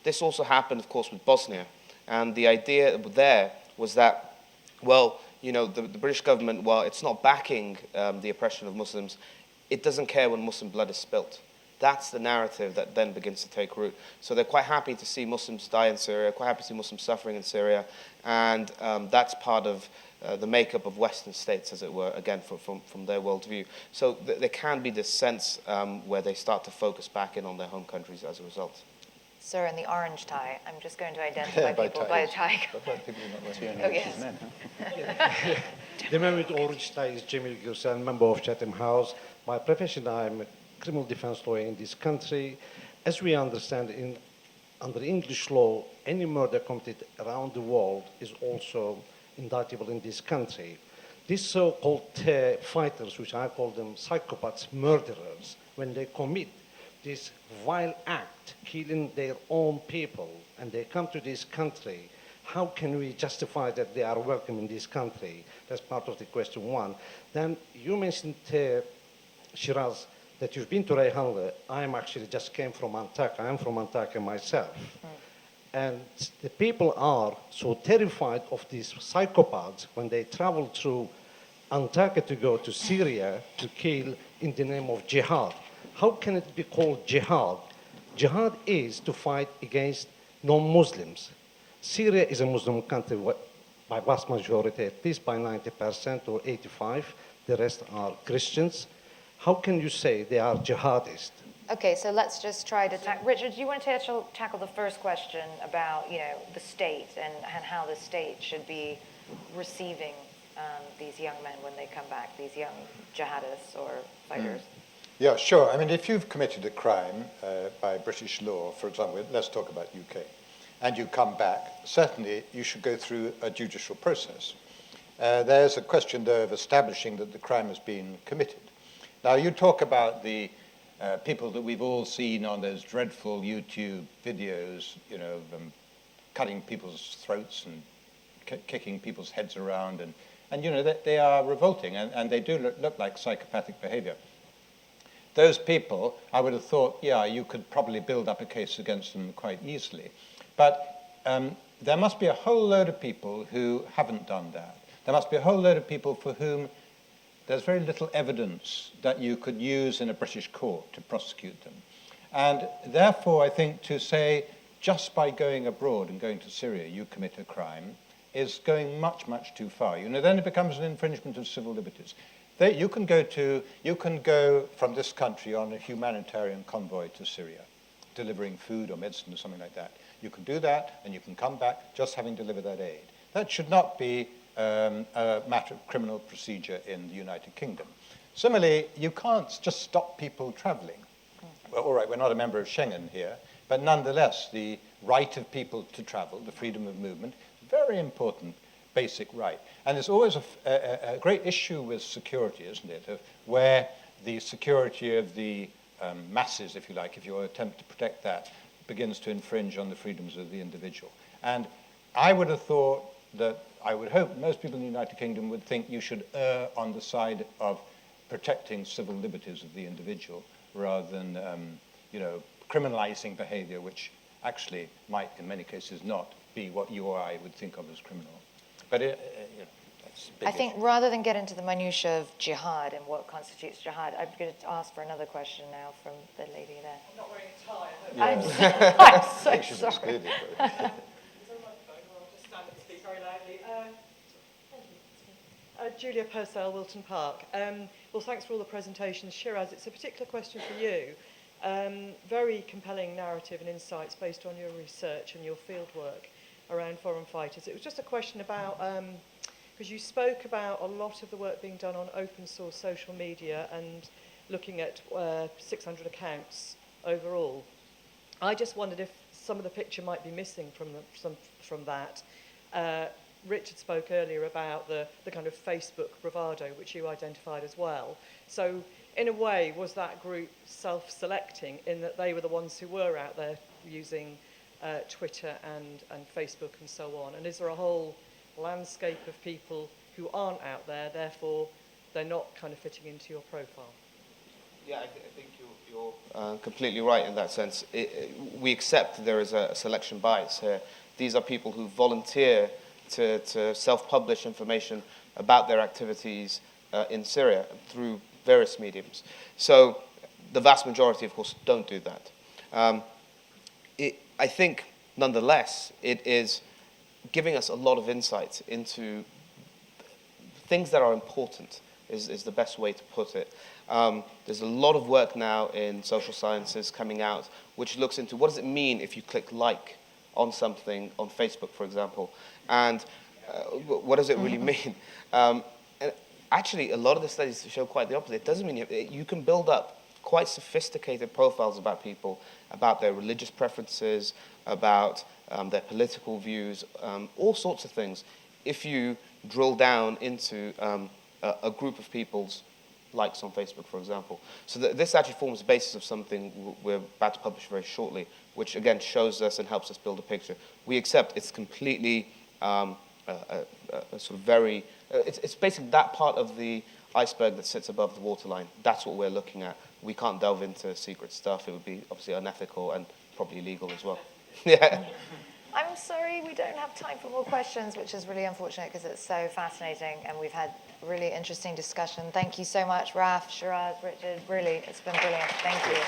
This also happened, of course, with Bosnia. And the idea there was that, well, the British government, while it's not backing the oppression of Muslims, it doesn't care when Muslim blood is spilt. That's the narrative that then begins to take root. So they're quite happy to see Muslims die in Syria, quite happy to see Muslims suffering in Syria, and that's part of the makeup of Western states, as it were, again, from their worldview. So there can be this sense where they start to focus back in on their home countries as a result. Sir, in the orange tie, I'm just going to identify people by a tie. Oh, yes. The man with orange tie is Jamil Gürsen, member of Chatham House. By profession, I'm a criminal defense lawyer in this country. As we understand, under English law, any murder committed around the world is also indictable in this country. These so-called fighters, which I call them psychopaths, murderers, when they commit this vile act, killing their own people, and they come to this country, how can we justify that they are welcome in this country? That's part of the question one. Then you mentioned, Shiraz, that you've been to Reyhanlı. I actually just came from Antakya. I'm from Antakya myself. And the people are so terrified of these psychopaths when they travel through Antakya to go to Syria to kill in the name of jihad. How can it be called jihad? Jihad is to fight against non-Muslims. Syria is a Muslim country by vast majority, at least by 90% or 85%. The rest are Christians. How can you say they are jihadists? Okay, so let's just try to Richard, do you want to tackle the first question about, the state and how the state should be receiving these young men when they come back, these young jihadists or fighters? Yeah, sure. I mean, if you've committed a crime by British law, for example, let's talk about UK, and you come back, certainly you should go through a judicial process. There's a question, though, of establishing that the crime has been committed. Now, you talk about the people that we've all seen on those dreadful YouTube videos, you know, of cutting people's throats and kicking people's heads around, and you know, they are revolting, and they do look like psychopathic behavior. Those people, I would have thought, yeah, you could probably build up a case against them quite easily. But there must be a whole load of people who haven't done that. There must be a whole load of people for whom there's very little evidence that you could use in a British court to prosecute them. And therefore, I think to say, just by going abroad and going to Syria, you commit a crime, is going much, much too far. You know, then it becomes an infringement of civil liberties. You can go from this country on a humanitarian convoy to Syria, delivering food or medicine or something like that. You can do that, and you can come back just having delivered that aid. That should not be a matter of criminal procedure in the United Kingdom. Similarly, you can't just stop people traveling. Well, all right, we're not a member of Schengen here, but nonetheless, the right of people to travel, the freedom of movement, very important basic right. And there's always a great issue with security, isn't it, of where the security of the masses, if you like, if you attempt to protect that, begins to infringe on the freedoms of the individual. And I would have thought that, I would hope most people in the United Kingdom would think you should err on the side of protecting civil liberties of the individual rather than, you know, criminalizing behavior which actually might, in many cases, not be what you or I would think of as criminal. But you know, that's a big I think issue. rather than get into the minutiae of jihad and what constitutes jihad, I'm going to ask for another question now from the lady there. I'm not wearing a tie. I'm so You should be sorry. excluded, but- Is there a microphone? I'll just stand and speak very loudly. Julia Purcell, Wilton Park. Well, thanks for all the presentations. Shiraz, it's a particular question for you. Very compelling narrative and insights based on your research and your field work around foreign fighters. It was just a question about, because you spoke about a lot of the work being done on open source social media and looking at 600 accounts overall. I just wondered if some of the picture might be missing from that. Richard spoke earlier about the kind of Facebook bravado, which you identified as well. So in a way, was that group self-selecting in that they were the ones who were out there using Twitter and Facebook and so on? And is there a whole landscape of people who aren't out there, therefore they're not kind of fitting into your profile? Yeah, I think you're completely right in that sense. We accept there is a selection bias here. These are people who volunteer to self-publish information about their activities in Syria through various mediums. So the vast majority, of course, don't do that. I think, nonetheless, it is giving us a lot of insight into things that are important, is the best way to put it. There's a lot of work now in social sciences coming out which looks into what does it mean if you click like on something on Facebook, for example, and what does it really mean? And actually, a lot of the studies show quite the opposite. It doesn't mean you can build up quite sophisticated profiles about people, about their religious preferences, about their political views, all sorts of things, if you drill down into a group of people's likes on Facebook, for example. So this actually forms the basis of something we're about to publish very shortly, which again shows us and helps us build a picture. We accept it's completely a sort of very, it's basically that part of the iceberg that sits above the waterline. That's what we're looking at. We can't delve into secret stuff. It would be obviously unethical and probably illegal as well. Yeah. I'm sorry, we don't have time for more questions, which is really unfortunate because it's so fascinating and we've had a really interesting discussion. Thank you so much, Raf, Shiraz, Richard. Really, it's been brilliant. Thank you.